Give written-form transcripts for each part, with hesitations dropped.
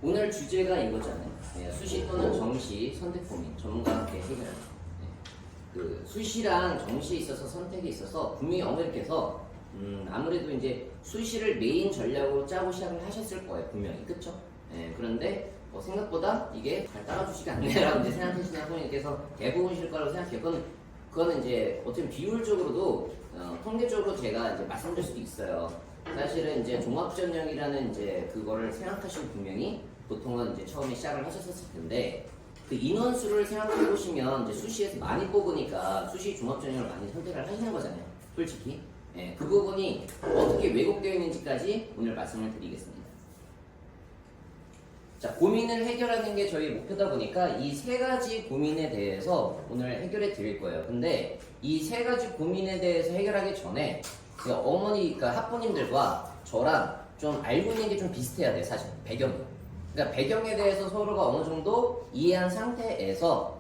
오늘 주제가 이거잖아요. 수시 또는 정시 선택 고민 전문가와 함께 해결하는. 그 수시랑 정시에 있어서 선택에 있어서 분명히 어머니께서 아무래도 이제 수시를 메인 전략으로 짜고 시작을 하셨을 거예요, 분명히. 그쵸? 그런데 생각보다 이게 잘 따라주시지 않네라고 이제 생각하시는 학부모님께서 대부분이실 거라고 생각해요. 그거는 이제 어쨌든 비율적으로도 통계적으로 제가 이제 말씀드릴 수도 있어요. 사실은 이제 종합전형이라는 이제 그거를 생각하시면 분명히 보통은 이제 처음에 시작을 하셨을 텐데 그 인원수를 생각해 보시면 이제 수시에서 많이 뽑으니까 수시 종합전형을 많이 선택을 하시는 거잖아요, 솔직히. 그 부분이 어떻게 왜곡되어 있는지까지 오늘 말씀을 드리겠습니다. 자, 고민을 해결하는 게 저희 목표다 보니까 이 세 가지 고민에 대해서 오늘 해결해 드릴 거예요. 근데 이 세 가지 고민에 대해서 해결하기 전에 그러니까 학부모님들과 저랑 좀 알고 있는 게 좀 비슷해야 돼요, 사실. 배경이. 그러니까 배경에 대해서 서로가 어느 정도 이해한 상태에서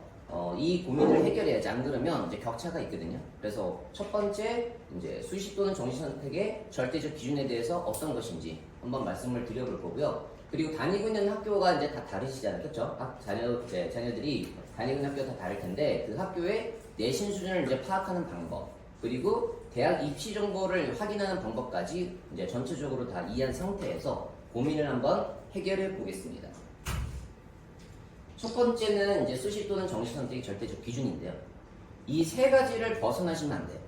이 고민을 해결해야지. 안 그러면 이제 격차가 있거든요. 그래서 첫 번째, 이제 수시 또는 정시 선택의 절대적 기준에 대해서 어떤 것인지 한번 말씀을 드려볼 거고요. 그리고 다니고 있는 학교가 이제 다 다르시잖아요. 그렇죠? 자녀들이 다니고 있는 학교가 다 다를 텐데 그 학교의 내신 수준을 이제 파악하는 방법, 그리고 대학 입시 정보를 확인하는 방법까지 이제 전체적으로 다 이해한 상태에서 고민을 한번 해결해 보겠습니다. 첫 번째는 이제 수시 또는 정시 선택의 절대적 기준인데요. 이 세 가지를 벗어나시면 안 돼요.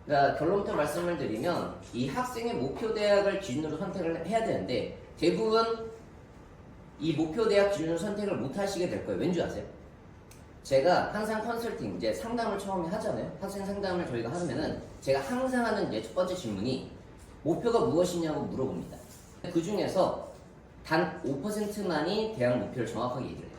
그러니까 결론부터 말씀을 드리면 이 학생의 목표 대학을 기준으로 선택을 해야 되는데 대부분 이 목표 대학 기준으로 선택을 못 하시게 될 거예요. 왠지 아세요? 제가 항상 컨설팅, 이제 상담을 처음에 하잖아요. 학생 상담을 저희가 하면은 제가 항상 하는 이제 첫 번째 질문이 목표가 무엇이냐고 물어봅니다. 그 중에서 단 5%만이 대학 목표를 정확하게 얘기를 해요.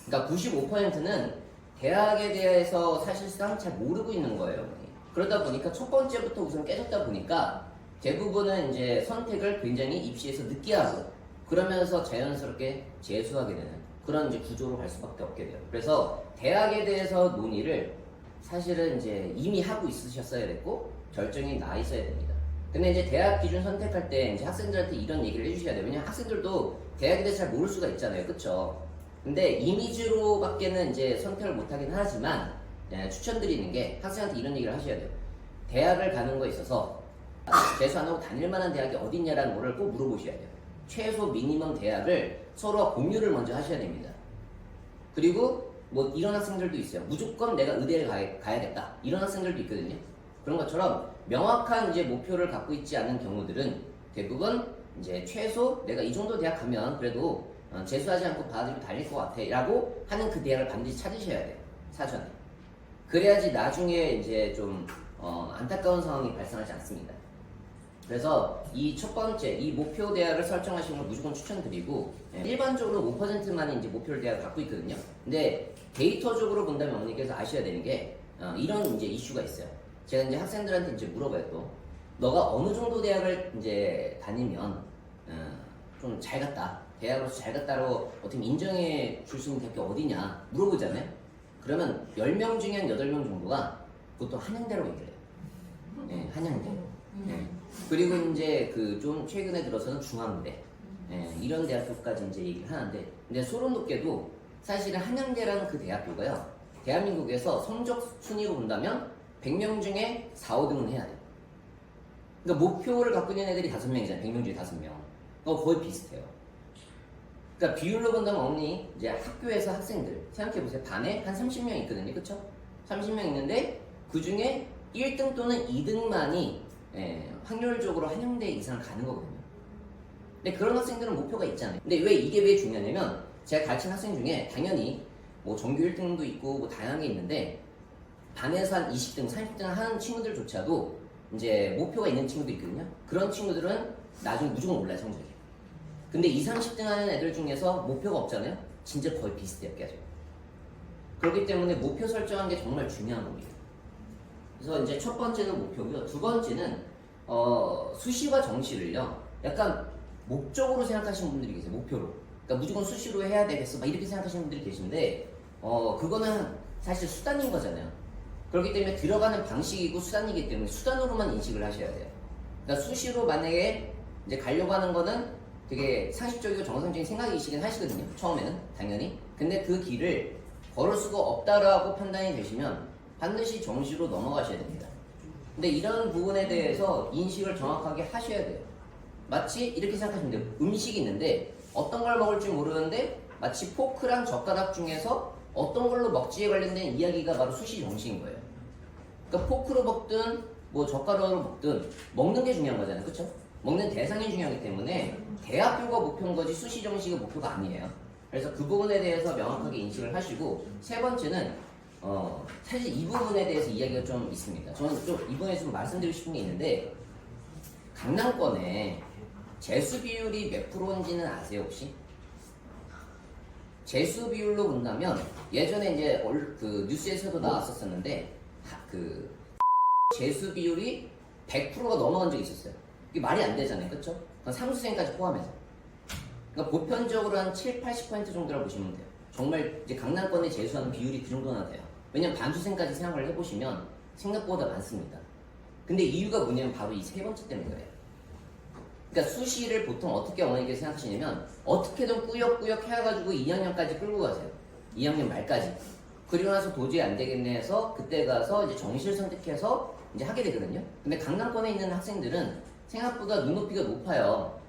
그러니까 95%는 대학에 대해서 사실상 잘 모르고 있는 거예요. 그러다 보니까 첫 번째부터 우선 깨졌다 보니까 대부분은 이제 선택을 굉장히 입시에서 늦게 하고 그러면서 자연스럽게 재수하게 되는 그런 이제 구조로 갈 수밖에 없게 돼요. 그래서 대학에 대해서 논의를 사실은 이제 이미 하고 있으셨어야 됐고 결정이 나 있어야 됩니다. 근데 이제 대학 기준 선택할 때 이제 학생들한테 이런 얘기를 해주셔야 돼요. 왜냐면 학생들도 대학에 대해서 잘 모를 수가 있잖아요. 그쵸? 근데 이미지로밖에는 이제 선택을 못하긴 하지만 추천드리는 게 학생한테 이런 얘기를 하셔야 돼요. 대학을 가는 거에 있어서 재수 안 하고 다닐 만한 대학이 어딨냐라는 거를 꼭 물어보셔야 돼요. 최소 미니멈 대학을 서로 공유를 먼저 하셔야 됩니다. 그리고 뭐 이런 학생들도 있어요. 무조건 내가 의대를 가야겠다. 이런 학생들도 있거든요. 그런 것처럼 명확한 이제 목표를 갖고 있지 않은 경우들은 대부분 이제 최소 내가 이 정도 대학 가면 그래도 재수하지 않고 받아들이고 달릴 것 같아 라고 하는 그 대학을 반드시 찾으셔야 돼요. 사전에. 그래야지 나중에 이제 좀 안타까운 상황이 발생하지 않습니다. 그래서 이 첫 번째, 이 목표 대학을 설정하시는 걸 무조건 추천드리고 일반적으로 5%만이 이제 목표를 대학을 갖고 있거든요. 근데 데이터적으로 본다면 어머니께서 아셔야 되는 게 이런 이제 이슈가 있어요. 제가 이제 학생들한테 이제 물어봐요 또. 너가 어느 정도 대학을 이제 다니면 좀 잘 갔다. 대학으로서 잘 갔다로 어떻게 인정해 줄 수 있는 대학이 어디냐 물어보잖아요. 그러면 10명 중에 한 8명 정도가 보통 한양대라고 얘기를 해요. 한양대. 그리고 이제 그 좀 최근에 들어서는 중앙대. 이런 대학교까지 이제 얘기를 하는데 근데 소름 돋게도 사실은 한양대라는 그 대학교가요. 대한민국에서 성적 순위로 본다면 100명 중에 4, 5등은 해야 돼요. 그러니까 목표를 갖고 있는 애들이 5명이잖아요. 100명 중에 5명. 거의 비슷해요. 그러니까 비율로 본다면 어머니 이제 학교에서 학생들 생각해보세요. 반에 한 30명 있거든요. 그쵸? 30명 있는데 그 중에 1등 또는 2등만이 확률적으로 한양대 이상을 가는 거거든요. 근데 그런 학생들은 목표가 있잖아요. 근데 이게 왜 중요하냐면 제가 가르친 학생 중에 당연히 뭐 전교 1등도 있고 뭐 다양한 게 있는데 반에서 한 20등, 30등 하는 친구들조차도 이제 목표가 있는 친구도 있거든요. 그런 친구들은 나중에 무조건 올라요, 성적이. 근데 20, 30등 하는 애들 중에서 목표가 없잖아요? 진짜 거의 비슷해요, 계속. 그렇기 때문에 목표 설정하는 게 정말 중요한 겁니다. 그래서 이제 첫 번째는 목표고요. 두 번째는 수시와 정시를요. 약간 목적으로 생각하시는 분들이 계세요. 목표로. 그러니까 무조건 수시로 해야 되겠어. 막 이렇게 생각하시는 분들이 계신데 그거는 사실 수단인 거잖아요. 그렇기 때문에 들어가는 방식이고 수단이기 때문에 수단으로만 인식을 하셔야 돼요. 그러니까 수시로 만약에 이제 가려고 하는 거는 되게 상식적이고 정상적인 생각이시긴 하시거든요. 처음에는 당연히. 근데 그 길을 걸을 수가 없다라고 판단이 되시면 반드시 정시로 넘어가셔야 됩니다. 근데 이런 부분에 대해서 인식을 정확하게 하셔야 돼요. 마치 이렇게 생각하시면 돼요. 음식이 있는데 어떤 걸 먹을지 모르는데 마치 포크랑 젓가락 중에서 어떤 걸로 먹지에 관련된 이야기가 바로 수시 정시인 거예요. 그러니까 포크로 먹든 뭐 젓가락으로 먹든 먹는 게 중요한 거잖아요. 그쵸? 먹는 대상이 중요하기 때문에 대학교가 목표인 거지 수시 정시가 목표가 아니에요. 그래서 그 부분에 대해서 명확하게 인식을 하시고 세 번째는 사실 이 부분에 대해서 이야기가 좀 있습니다. 저는 좀 이 부분에 좀 말씀드리고 싶은 게 있는데 강남권에 재수 비율이 몇 프로인지는 아세요 혹시? 재수 비율로 본다면 예전에 이제 그 뉴스에서도 나왔었는데 그 재수 비율이 100%가 넘어간 적이 있었어요. 이게 말이 안 되잖아요, 그렇죠? 상수생까지 포함해서. 그러니까 보편적으로 한 7, 80% 정도라고 보시면 돼요. 정말 이제 강남권에 재수하는 비율이 그 정도나 돼요. 왜냐면 반수생까지 생각을 해보시면 생각보다 많습니다. 근데 이유가 뭐냐면 바로 이 세 번째 때문에 그래요. 그러니까 수시를 보통 어떻게 어머니께서 생각하시냐면 어떻게든 꾸역꾸역 해가지고 2학년까지 끌고 가세요. 2학년 말까지. 그리고 나서 도저히 안 되겠네 해서 그때 가서 이제 정시를 선택해서 이제 하게 되거든요. 근데 강남권에 있는 학생들은 생각보다 눈높이가 높아요.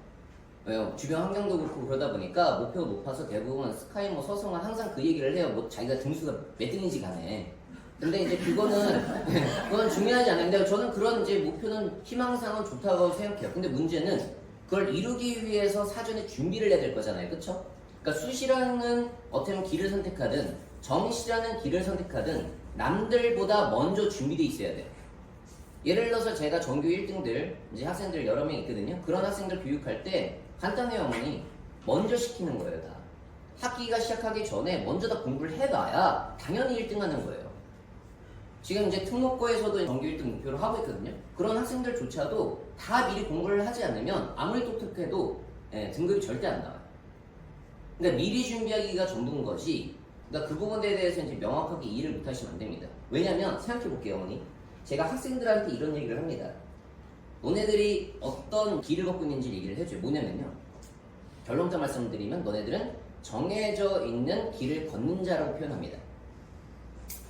왜요? 주변 환경도 그렇고 그러다 보니까 목표가 높아서 대부분 스카이 뭐 서성은 항상 그 얘기를 해요. 뭐 자기가 등수가 몇 등인지 간에. 근데 이제 그건 중요하지 않은데 저는 그런 이제 목표는 희망상은 좋다고 생각해요. 근데 문제는 그걸 이루기 위해서 사전에 준비를 해야 될 거잖아요. 그쵸? 그러니까 수시라는 어떻게 보면 길을 선택하든 정시라는 길을 선택하든 남들보다 먼저 준비돼 있어야 돼요. 예를 들어서 제가 전교 1등들 이제 학생들 여러 명 있거든요. 그런 학생들 교육할 때 간단해요 어머니. 먼저 시키는 거예요 다. 학기가 시작하기 전에 먼저 다 공부를 해놔야 당연히 1등 하는 거예요. 지금 이제 특목고에서도 전교 1등 목표로 하고 있거든요. 그런 학생들조차도 다 미리 공부를 하지 않으면 아무리 똑똑해도 등급이 절대 안 나와요. 그러니까 미리 준비하기가 전부인 것이 그러니까 그 부분에 대해서 이제 명확하게 이해를 못 하시면 안 됩니다. 왜냐면 생각해 볼게요 어머니. 제가 학생들한테 이런 얘기를 합니다. 너네들이 어떤 길을 걷고 있는지 얘기를 해줘요. 뭐냐면요. 결론부터 말씀드리면 너네들은 정해져 있는 길을 걷는 자라고 표현합니다.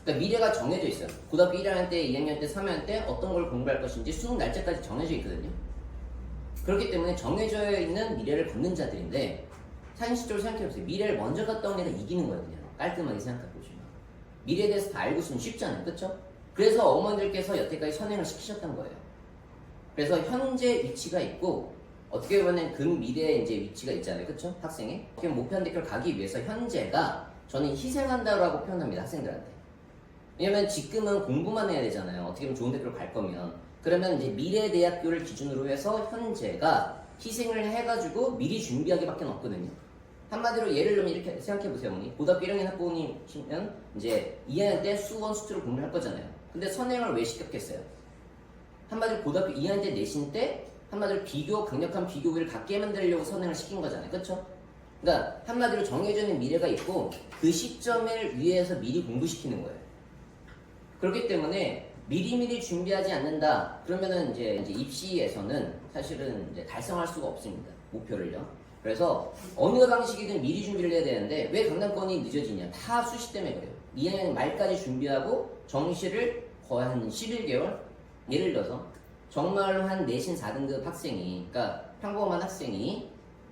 그러니까 미래가 정해져 있어요. 고등학교 1학년 때, 2학년 때, 3학년 때 어떤 걸 공부할 것인지 수능 날짜까지 정해져 있거든요. 그렇기 때문에 정해져 있는 미래를 걷는 자들인데 상식적으로 생각해보세요. 미래를 먼저 갔다 온 애가 이기는 거예요. 그냥 깔끔하게 생각해보시면. 미래에 대해서 다 알고 있으면 쉽잖아요. 그쵸? 그래서 어머니들께서 여태까지 선행을 시키셨던 거예요. 그래서 현재 위치가 있고 어떻게 보면 그 미래에 이제 위치가 있잖아요. 그쵸? 학생이. 목표한 대학교를 가기 위해서 현재가 저는 희생한다라고 표현합니다. 학생들한테. 왜냐면 지금은 공부만 해야 되잖아요. 어떻게 보면 좋은 대학교를 갈 거면. 그러면 이제 미래 대학교를 기준으로 해서 현재가 희생을 해가지고 미리 준비하기 밖에 없거든요. 한마디로 예를 들면 이렇게 생각해보세요, 어머니. 고등학교 1학년 학부모님이시면 이제 2학년 때 수원 수투를 공부를 할 거잖아요. 근데 선행을 왜 시켰겠어요? 한마디로 고등학교 2학년 때 내신 때 한마디로 강력한 비교를 갖게 만들려고 선행을 시킨 거잖아요. 그쵸? 그러니까 한마디로 정해져 있는 미래가 있고 그 시점을 위해서 미리 공부시키는 거예요. 그렇기 때문에 미리미리 준비하지 않는다. 그러면은 이제 입시에서는 사실은 이제 달성할 수가 없습니다. 목표를요. 그래서 어느 방식이든 미리 준비를 해야 되는데 왜 강남권이 늦어지냐? 다 수시 때문에 그래요. 2학년 말까지 준비하고 정시를 거의 한 11개월? 예를 들어서 정말로 한 내신 4등급 학생이 그러니까 평범한 학생이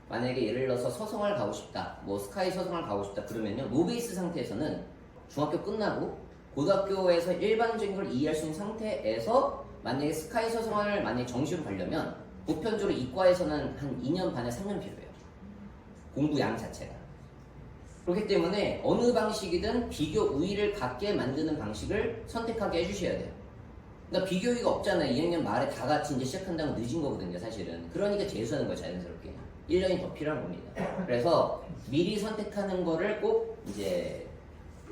만약에 예를 들어서 서성을 가고 싶다. 뭐 스카이 서성을 가고 싶다. 그러면요. 노베이스 상태에서는 중학교 끝나고 고등학교에서 일반적인 걸 이해할 수 있는 상태에서 만약에 스카이 서성을 만약에 정시로 가려면 보편적으로 이과에서는 한 2년 반에 3년 필요해요. 공부량 자체가. 그렇기 때문에 어느 방식이든 비교 우위를 갖게 만드는 방식을 선택하게 해주셔야 돼요. 그러니까 비교 우위가 없잖아요. 2학년 말에 다 같이 이제 시작한다고 늦은 거거든요, 사실은. 그러니까 재수하는 거예요, 자연스럽게. 1년이 더 필요한 겁니다. 그래서 미리 선택하는 거를 꼭 이제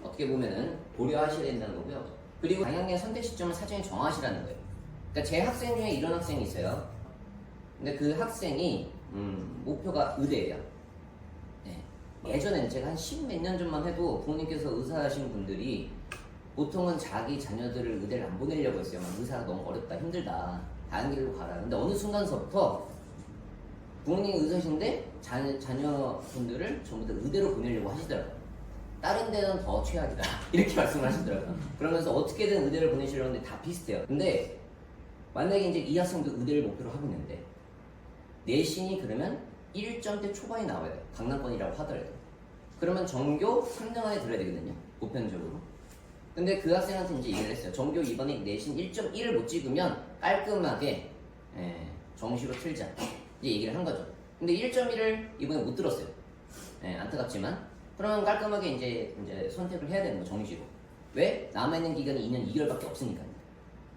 어떻게 보면은 고려하셔야 된다는 거고요. 그리고 방향의 선택 시점을 사전에 정하시라는 거예요. 그러니까 제 학생 중에 이런 학생이 있어요. 근데 그 학생이 목표가 의대예요. 네. 예전에는 제가 한 10몇 년 전만 해도 부모님께서 의사하신 분들이 보통은 자기 자녀들을 의대를 안 보내려고 했어요. 막 의사가 너무 어렵다, 힘들다, 다른 길로 가라. 근데 어느 순간서부터 부모님이 의사신데 자녀분들을 전부 다 의대로 보내려고 하시더라고요. 다른 데는 더 최악이다 이렇게 말씀을 하시더라고요. 그러면서 어떻게든 의대를 보내시려는데 다 비슷해요. 근데 만약에 이제 이 학생도 의대를 목표로 하고 있는데 내신이 그러면 1점대 초반이 나와야 돼요. 강남권이라고 하더라도. 그러면 전교 3등 안에 들어야 되거든요. 보편적으로. 근데 그 학생한테 이제 얘기를 했어요. 전교 이번에 내신 1.1을 못 찍으면 깔끔하게 정시로 틀자. 이제 얘기를 한 거죠. 근데 1.1을 이번에 못 들었어요. 안타깝지만. 그러면 깔끔하게 이제 선택을 해야 되는 거 정시로. 왜? 남아있는 기간이 2년 2개월밖에 없으니까요.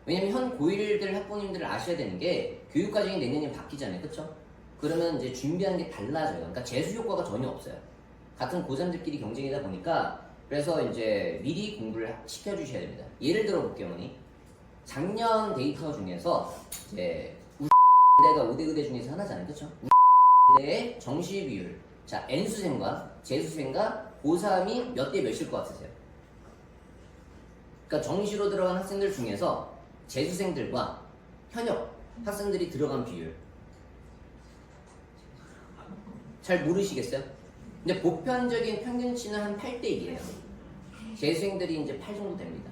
왜냐면 현 고1들 학부모님들을 아셔야 되는 게 교육과정이 내년에 바뀌잖아요. 그쵸? 그러면 이제 준비하는 게 달라져요. 그러니까 재수 효과가 전혀 없어요. 같은 고3들끼리 경쟁이다 보니까 그래서 이제 미리 공부를 시켜주셔야 됩니다. 예를 들어 볼게요, 어머니. 작년 데이터 중에서 이제 우대가 5대 의대 중에서 하나잖아요. 그쵸? 우대의 정시 비율. 자, N수생과 재수생과 고3이 몇 대 몇일 것 같으세요? 그러니까 정시로 들어간 학생들 중에서 재수생들과 현역 학생들이 들어간 비율 잘 모르시겠어요? 근데 보편적인 평균치는 한 8대 1이에요. 재수생들이 이제 8 정도 됩니다.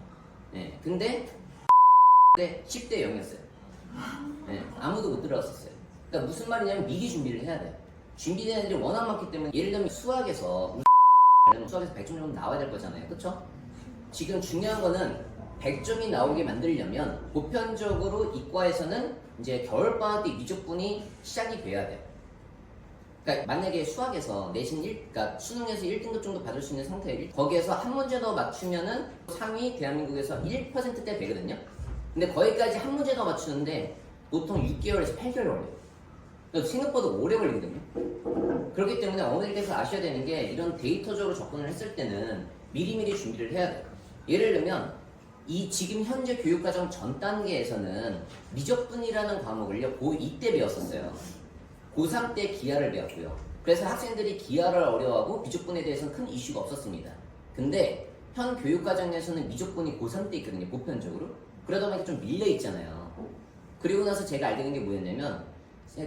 근데 10대 0이었어요. 아무도 못 들어갔었어요. 그러니까 무슨 말이냐면 미리 준비를 해야 돼요. 준비되는 애들이 워낙 많기 때문에 예를 들면 수학에서 100점 정도 나와야 될 거잖아요. 그쵸? 지금 중요한 거는 100점이 나오게 만들려면 보편적으로 이과에서는 이제 겨울방학 때 미적분이 시작이 돼야 돼요. 그러니까 만약에 수학에서 내신 그러니까 수능에서 1등급 정도 받을 수 있는 상태에 거기에서 한 문제 더 맞추면은 상위 대한민국에서 1%대 되거든요. 근데 거기까지 한 문제 더 맞추는데 보통 6개월에서 8개월 걸려요. 생각보다 오래 걸리거든요. 그렇기 때문에 어머니께서 아셔야 되는 게 이런 데이터적으로 접근을 했을 때는 미리미리 준비를 해야 돼요. 예를 들면 이 지금 현재 교육과정 전 단계에서는 미적분이라는 과목을요 고2 때 배웠었어요. 고3 때 기하를 배웠고요. 그래서 학생들이 기하를 어려워하고 미적분에 대해서는 큰 이슈가 없었습니다. 근데 현 교육과정에서는 미적분이 고3 때 있거든요. 보편적으로. 그러다 보니까 좀 밀려 있잖아요. 그리고 나서 제가 알게 된 게 뭐였냐면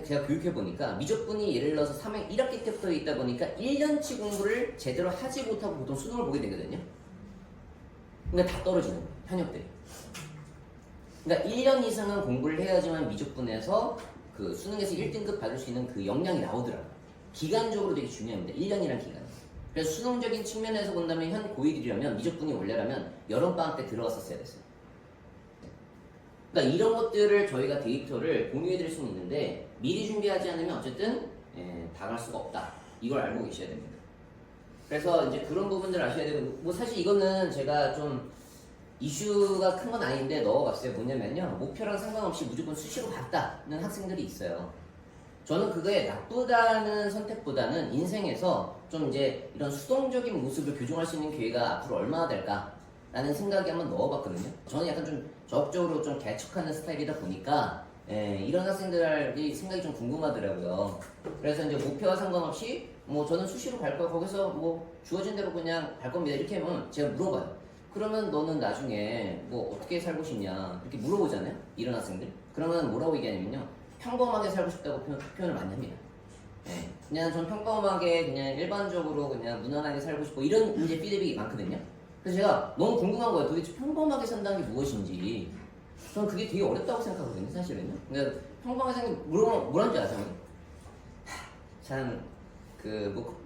제가 교육해보니까 미적분이 예를 들어서 3학 1학기 때부터 있다 보니까 1년치 공부를 제대로 하지 못하고 보통 수능을 보게 되거든요. 그러니까 다 떨어지는 거예요. 현역들이. 그러니까 1년 이상은 공부를 해야지만 미적분에서 그 수능에서 1등급 받을 수 있는 그 역량이 나오더라고요. 기간적으로 되게 중요합니다. 1년이란 기간. 그래서 수능적인 측면에서 본다면 현 고1이라면 미적분이 원래라면 여름방학 때 들어갔었어야 됐어요. 그러니까 이런 것들을 저희가 데이터를 공유해드릴 수는 있는데 미리 준비하지 않으면 어쨌든 당할 수가 없다. 이걸 알고 계셔야 됩니다. 그래서 이제 그런 부분들 아셔야 되고 뭐 사실 이거는 제가 좀 이슈가 큰 건 아닌데 넣어봤어요. 뭐냐면요. 목표랑 상관없이 무조건 수시로 갔다는 학생들이 있어요. 저는 그거에 나쁘다는 선택보다는 인생에서 좀 이제 이런 수동적인 모습을 교정할 수 있는 기회가 앞으로 얼마나 될까 라는 생각이 한번 넣어봤거든요. 저는 약간 좀 적극적으로 좀 개척하는 스타일이다 보니까 이런 학생들이 생각이 좀 궁금하더라고요. 그래서 이제 목표와 상관없이 뭐 저는 수시로 갈 거야. 거기서 뭐 주어진 대로 그냥 갈 겁니다. 이렇게 하면 제가 물어봐요. 그러면 너는 나중에 뭐 어떻게 살고 싶냐 이렇게 물어보잖아요. 이런 학생들. 그러면 뭐라고 얘기하냐면요. 평범하게 살고 싶다고 표현을 많이 합니다. 그냥 전 평범하게 그냥 일반적으로 그냥 무난하게 살고 싶고 이런 이제 피드백이 많거든요. 그래서 제가 너무 궁금한 거예요. 도대체 평범하게 산다는 게 무엇인지. 저는 그게 되게 어렵다고 생각하거든요, 사실은요. 그러니까 평범하게 사는 게 뭐라는 줄 아세요? 참,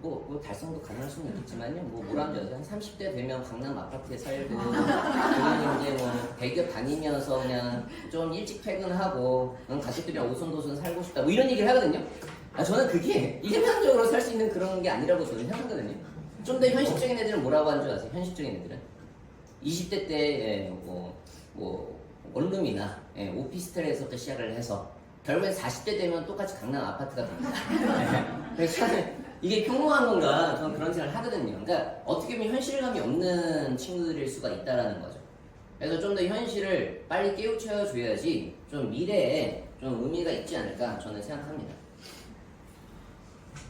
뭐 달성도 가능할 수는 있겠지만요. 뭐라는 줄 아세요? 한 30대 되면 강남 아파트에 살고, 그냥 이제 뭐 대기업 다니면서 그냥 좀 일찍 퇴근하고, 가족들이랑 오손도손 살고 싶다. 뭐 이런 얘기를 하거든요. 저는 그게 일반적으로 살 수 있는 그런 게 아니라고 저는 생각하거든요. 좀 더 현실적인 애들은 뭐라고 하는 줄 아세요? 현실적인 애들은 20대 때 원룸이나 오피스텔에서부터 시작을 해서 결국엔 40대 되면 똑같이 강남 아파트가 됩니다. 그래서 이게 평범한 건가 저는 그런 생각을 하거든요. 그러니까 어떻게 보면 현실감이 없는 친구들일 수가 있다라는 거죠. 그래서 좀 더 현실을 빨리 깨우쳐줘야지 좀 미래에 좀 의미가 있지 않을까 저는 생각합니다.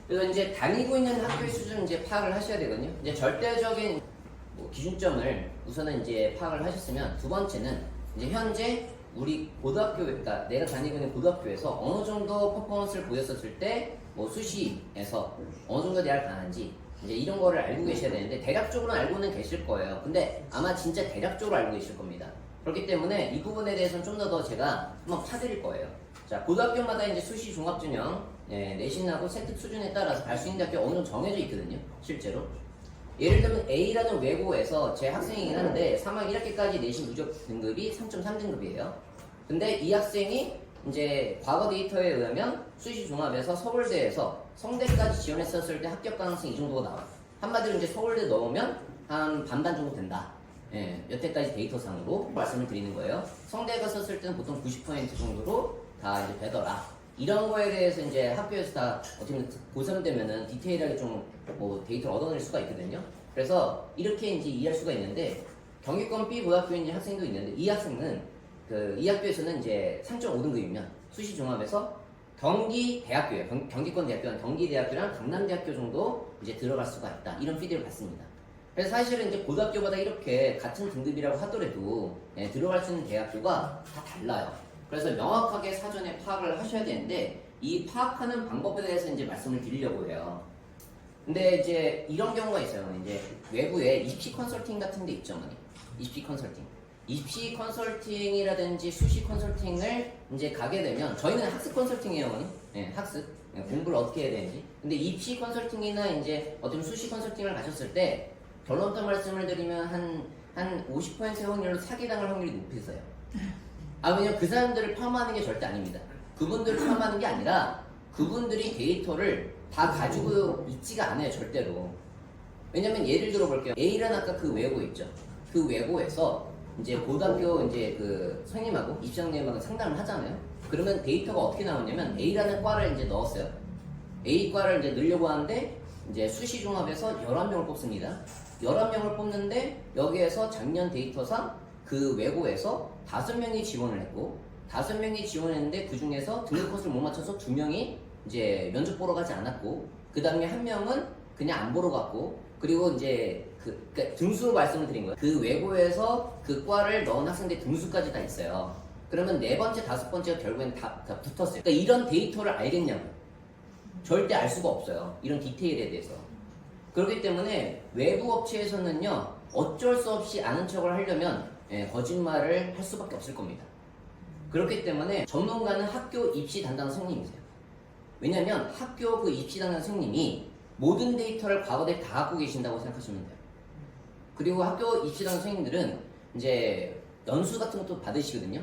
그래서 이제 다니고 있는 학교의 수준을 이제 파악을 하셔야 되거든요. 이제 절대적인 기준점을 우선은 이제 파악을 하셨으면 두 번째는 이제 현재 우리 고등학교, 그러니까 내가 다니고 있는 고등학교에서 어느 정도 퍼포먼스를 보였었을 때 뭐 수시에서 어느 정도 대학을 가는지 이제 이런 거를 알고 계셔야 되는데 대략적으로는 알고는 계실 거예요. 근데 아마 진짜 대략적으로 알고 계실 겁니다. 그렇기 때문에 이 부분에 대해서는 좀 더 제가 한번 파드릴 거예요. 자, 고등학교마다 이제 수시 종합전형 내신하고 세특 수준에 따라서 갈 수 있는 학교 어느 정도 정해져 있거든요. 실제로. 예를 들면 A라는 외고에서 제 학생이긴 한데 3학 1학기까지 내신 누적 등급이 3.3등급이에요. 근데 이 학생이 이제 과거 데이터에 의하면 수시 종합에서 서울대에서 성대까지 지원했었을 때 합격 가능성이 이 정도가 나와요. 한마디로 이제 서울대 넣으면 한 반반 정도 된다. 예, 여태까지 데이터상으로 말씀을 드리는 거예요. 성대가 썼을 때는 보통 90% 정도로 다 이제 되더라. 이런 거에 대해서 이제 학교에서 다 어떻게 보면 고3 되면은 디테일하게 좀 뭐 데이터를 얻어낼 수가 있거든요. 그래서 이렇게 이제 이해할 수가 있는데 경기권 B 고등학교에 있는 학생도 있는데 이 학생은 이 학교에서는 이제 3.5등급이면 수시 종합에서 경기대학교예요. 경기권 대학교는 경기대학교랑 강남대학교 정도 이제 들어갈 수가 있다. 이런 피드를 받습니다. 그래서 사실은 이제 고등학교마다 이렇게 같은 등급이라고 하더라도 들어갈 수 있는 대학교가 다 달라요. 그래서 명확하게 사전에 파악을 하셔야 되는데 이 파악하는 방법에 대해서 이제 말씀을 드리려고 해요. 근데 이제 이런 경우가 있어요. 이제 외부에 입시 컨설팅 같은 데 있죠, 어머니. 입시 컨설팅. 입시 컨설팅이라든지 수시 컨설팅을 이제 가게 되면 저희는 학습 컨설팅이에요, 어머니. 네, 학습. 공부를 어떻게 해야 되는지. 근데 입시 컨설팅이나 이제 어떤 수시 컨설팅을 가셨을 때 결론부터 말씀을 드리면 한 50%의 확률로 사기당할 확률이 높으세요. 왜냐면 그 사람들을 폄하하는 게 절대 아닙니다. 그분들을 폄하하는 게 아니라 그분들이 데이터를 다 가지고 있지가 않아요, 절대로. 왜냐면 예를 들어 볼게요. A라는 아까 그 외고 있죠. 그 외고에서 이제 고등학교 이제 그 선생님하고 입시장님하고 상담을 하잖아요. 그러면 데이터가 어떻게 나오냐면 A라는 과를 이제 넣었어요. A과를 이제 넣으려고 하는데 이제 수시 종합에서 11명을 뽑습니다. 11명을 뽑는데 여기에서 작년 데이터상 그 외고에서 5명이 지원을 했고 5명이 지원했는데 그 중에서 등급 코스를 못 맞춰서 2명이 이제 면접 보러 가지 않았고 그 다음에 1명은 그냥 안 보러 갔고 그리고 이제 그러니까 등수로 말씀을 드린 거예요. 그 외고에서 그 과를 넣은 학생들 등수까지 다 있어요. 그러면 4번째, 5번째가 결국엔 다 붙었어요. 그러니까 이런 데이터를 알겠냐고요. 절대 알 수가 없어요. 이런 디테일에 대해서. 그렇기 때문에 외부 업체에서는요 어쩔 수 없이 아는 척을 하려면 거짓말을 할 수밖에 없을 겁니다. 그렇기 때문에 전문가는 학교 입시 담당 선생님이세요. 왜냐면 학교 그 입시 담당 선생님이 모든 데이터를 과거에 다 갖고 계신다고 생각하시면 돼요. 그리고 학교 입시 담당 선생님들은 이제 연수 같은 것도 받으시거든요.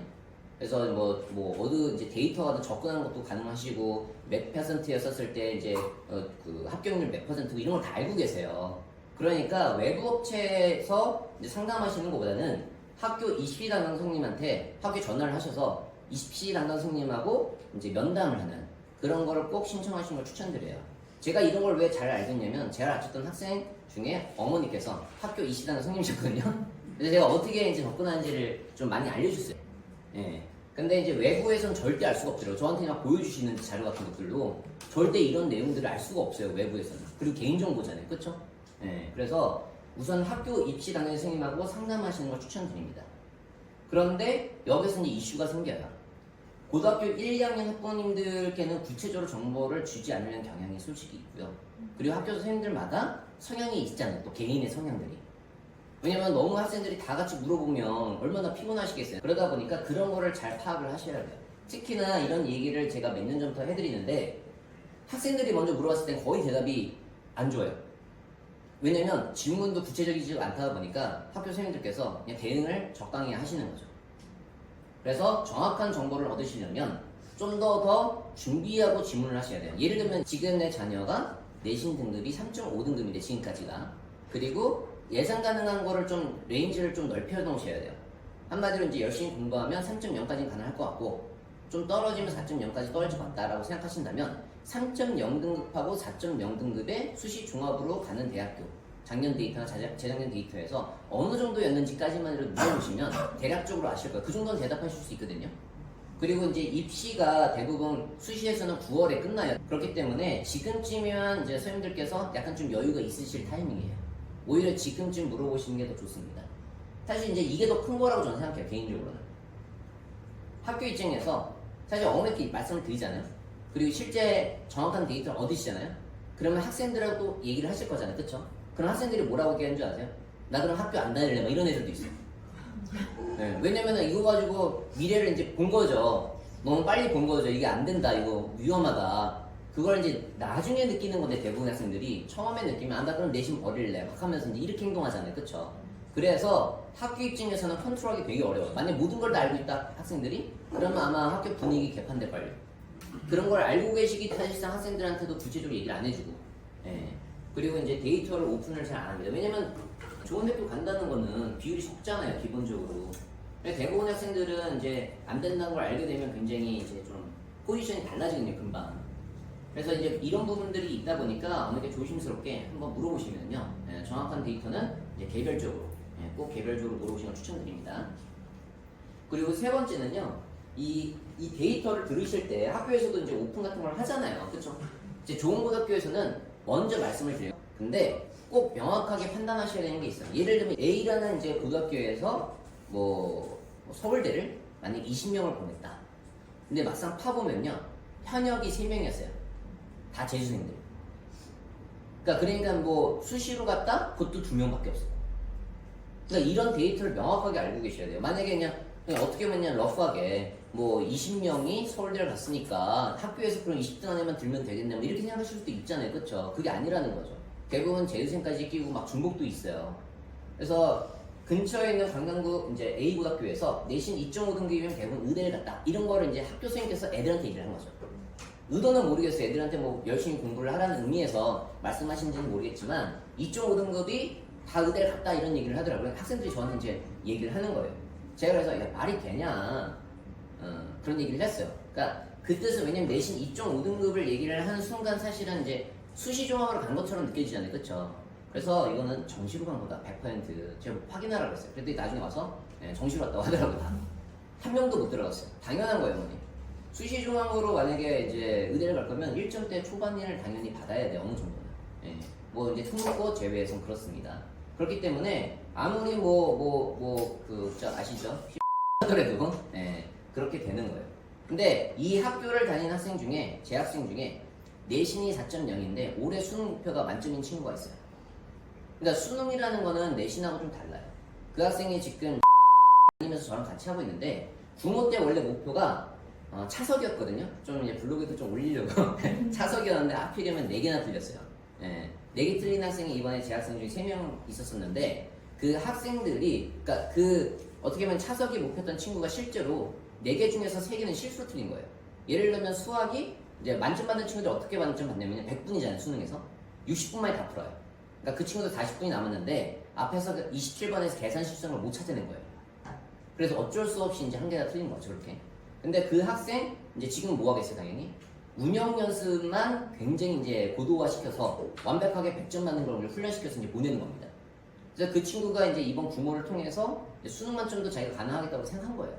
그래서 어느 이제 데이터가 접근하는 것도 가능하시고 몇 %였었을 때 이제 그 합격률 몇 %고 이런 걸 다 알고 계세요. 그러니까 외부 업체에서 이제 상담하시는 것보다는 학교 입시 담당 선생님한테 학교에 전화를 하셔서 입시 담당 선생님하고 이제 면담을 하는 그런 거를 꼭 신청하시는 걸 추천드려요. 제가 이런 걸 왜 잘 알겠냐면 제가 가르쳤던 학생 중에 어머니께서 학교 입시 담당 선생님이셨거든요. 그래서 제가 어떻게 이제 접근하는지를 좀 많이 알려줬어요. 예. 근데 이제 외부에서는 절대 알 수가 없더라고요. 저한테 그냥 보여주시는 자료 같은 것들로 절대 이런 내용들을 알 수가 없어요, 외부에서는. 그리고 개인정보잖아요, 그쵸? 예. 그래서 우선 학교 입시 담당 선생님하고 상담하시는 걸 추천드립니다. 그런데 여기서 이제 이슈가 생겨요. 고등학교 1, 2학년 학부모님들께는 구체적으로 정보를 주지 않으려는 경향이 솔직히 있고요. 그리고 학교 선생님들마다 성향이 있잖아요, 또 개인의 성향들이. 왜냐면 너무 학생들이 다 같이 물어보면 얼마나 피곤하시겠어요. 그러다 보니까 그런 거를 잘 파악을 하셔야 돼요. 특히나 이런 얘기를 제가 몇 년 전부터 해드리는데 학생들이 먼저 물어봤을 땐 거의 대답이 안 좋아요. 왜냐면 질문도 구체적이지 않다 보니까 학교 선생님들께서 그냥 대응을 적당히 하시는 거죠. 그래서 정확한 정보를 얻으시려면 좀 더 준비하고 질문을 하셔야 돼요. 예를 들면 지금 내 자녀가 내신 등급이 3.5등급인데 지금까지가 그리고 예상 가능한 거를 좀 레인지를 좀 넓혀 놓으셔야 돼요. 한마디로 이제 열심히 공부하면 3.0까지는 가능할 것 같고 좀 떨어지면 4.0까지 떨어질 것 같다라고 생각하신다면 3.0등급하고 4.0등급의 수시 종합으로 가는 대학교 작년 데이터나 재작년 데이터에서 어느 정도였는지까지만으로 물어보시면 대략적으로 아실 거예요. 그 정도는 대답하실 수 있거든요. 그리고 이제 입시가 대부분 수시에서는 9월에 끝나요. 그렇기 때문에 지금쯤이면 이제 선생님들께서 약간 좀 여유가 있으실 타이밍이에요. 오히려 지금쯤 물어보시는 게 더 좋습니다. 사실 이제 이게 더 큰 거라고 저는 생각해요, 개인적으로는. 학교 입장에서 사실 어머니께 말씀을 드리잖아요. 그리고 실제 정확한 데이터를 얻으시잖아요. 그러면 학생들하고 얘기를 하실 거잖아요. 그쵸? 그럼 학생들이 뭐라고 얘기하는 줄 아세요? 나 그럼 학교 안 다닐래 막 이런 애들도 있어요. 네, 왜냐면은 이거 가지고 미래를 이제 본 거죠. 너무 빨리 본 거죠. 이게 안 된다, 이거 위험하다. 그걸 이제 나중에 느끼는 건데 대부분 학생들이 처음에 느끼면 아, 나 그럼 내신 버릴래 막 하면서 이제 이렇게 행동하잖아요. 그쵸? 그래서 학교 입장에서는 컨트롤하기 되게 어려워요. 만약 모든 걸 다 알고 있다 학생들이 그러면 아마 학교 분위기 개판될걸요. 그런 걸 알고 계시기 사실상 학생들한테도 구체적으로 얘기를 안 해주고, 예. 그리고 이제 데이터를 오픈을 잘 안 합니다. 왜냐면 좋은 학교 간다는 거는 비율이 적잖아요, 기본적으로. 대부분 학생들은 이제 안 된다는 걸 알게 되면 굉장히 이제 좀 포지션이 달라지거든요, 금방. 그래서 이제 이런 부분들이 있다 보니까 어느 게 조심스럽게 한번 물어보시면요, 예, 정확한 데이터는 이제 개별적으로, 예, 꼭 개별적으로 물어보시는 걸 추천드립니다. 그리고 세 번째는요, 이 데이터를 들으실 때 학교에서도 이제 오픈 같은 걸 하잖아요. 그쵸? 이제 좋은 고등학교에서는 먼저 말씀을 드려요. 근데 꼭 명확하게 판단하셔야 되는 게 있어요. 예를 들면 A라는 이제 고등학교에서 뭐 서울대를 만약 20명을 보냈다. 근데 막상 파보면요. 현역이 3명이었어요. 다 재수생들. 그러니까 뭐 수시로 갔다? 그것도 2명밖에 없어요. 그러니까 이런 데이터를 명확하게 알고 계셔야 돼요. 만약에 그냥 어떻게 보면 그냥 러프하게 뭐 20명이 서울대를 갔으니까 학교에서 그럼 20등 안에만 들면 되겠네 뭐 이렇게 생각하실 수도 있잖아요. 그쵸? 그게 아니라는 거죠. 대부분 재수생까지 끼고 막 중복도 있어요. 그래서 근처에 있는 관광구 이제 A 고등학교에서 내신 2.5등급이면 대부분 의대를 갔다. 이런 거를 이제 학교 선생님께서 애들한테 얘기를 한 거죠. 의도는 모르겠어요. 애들한테 뭐 열심히 공부를 하라는 의미에서 말씀하신지는 모르겠지만 2.5등급이 다 의대를 갔다 이런 얘기를 하더라고요. 학생들이 저한테 이제 얘기를 하는 거예요. 제가 그래서 야 말이 되냐 그런 얘기를 했어요. 그러니까 그 뜻은 왜냐면 내신 2.5등급을 얘기를 하는 순간 사실은 이제 수시 종합으로 간 것처럼 느껴지잖아요. 그쵸? 그래서 이거는 정시로 간 거다 100% 제가 확인하라고 그랬어요. 그랬더니 나중에 와서 정시로 왔다고 하더라고요. 한 명도 못 들어갔어요. 당연한 거예요. 어머니. 수시 종합으로 만약에 이제 의대를 갈 거면 1점대 초반을 당연히 받아야 돼요. 어느 정도는. 예. 뭐 이제 특목고 제외해서는 그렇습니다. 그렇기 때문에 아무리 아시죠? 하더라도 예, 그렇게 되는 거예요. 근데 이 학교를 다니는 학생 중에 재학생 중에 내신이 4.0인데 올해 수능 목표가 만점인 친구가 있어요. 그러니까 수능이라는 거는 내신하고 좀 달라요. 그 학생이 지금 다니면서 저랑 같이 하고 있는데 중고 때 원래 목표가 차석이었거든요. 좀 이제 블로그에도 좀 올리려고 차석이었는데 하필이면 4개나 틀렸어요. 예, 4개 틀린 학생이 이번에 재학생 중에 3명 있었었는데 그 학생들이 그러니까 어떻게 보면 차석이 목표였던 친구가 실제로 4개 중에서 3개는 실수로 틀린 거예요. 예를 들면 수학이 이제 만점 받는 친구들 어떻게 만점 받냐면 100분이잖아요. 수능에서 60분 만에 다 풀어요. 그러니까 그 친구들 40분이 남았는데 앞에서 27번에서 계산 실수를 못 찾아낸 거예요. 그래서 어쩔 수 없이 이제 한 개가 틀린 거죠. 그렇게. 근데 그 학생 이제 지금 뭐 하겠어요, 당연히? 운영 연습만 굉장히 이제 고도화 시켜서 완벽하게 100점 맞는 걸 훈련시켜서 이제 보내는 겁니다. 그래서 그 친구가 이제 이번 구모를 통해서 수능 만점도 자기가 가능하겠다고 생각한 거예요.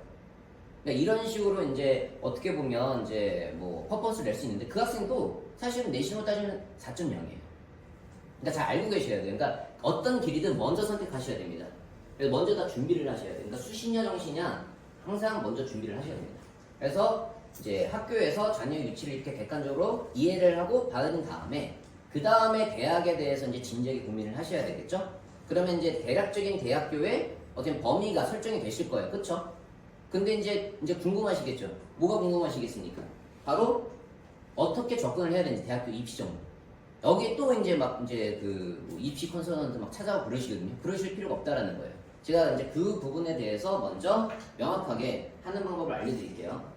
그러니까 이런 식으로 이제 어떻게 보면 이제 뭐 퍼포먼스를 낼 수 있는데 그 학생도 사실은 내신으로 따지면 4.0이에요. 그러니까 잘 알고 계셔야 돼요. 그러니까 어떤 길이든 먼저 선택하셔야 됩니다. 그래서 먼저 다 준비를 하셔야 돼요. 그러니까 수시냐 정시냐 항상 먼저 준비를 하셔야 됩니다. 그래서 이제 학교에서 자녀 유치를 이렇게 객관적으로 이해를 하고 받은 다음에 그 다음에 대학에 대해서 이제 진지하게 고민을 하셔야 되겠죠? 그러면 이제 대략적인 대학교의 어떤 범위가 설정이 되실 거예요. 그쵸? 근데 이제 궁금하시겠죠? 뭐가 궁금하시겠습니까? 바로 어떻게 접근을 해야 되는지 대학교 입시 정보. 여기 또 이제 뭐 입시 컨설턴트 막 찾아오고 그러시거든요. 그러실 필요가 없다라는 거예요. 제가 이제 그 부분에 대해서 먼저 명확하게 하는 방법을 알려드릴게요.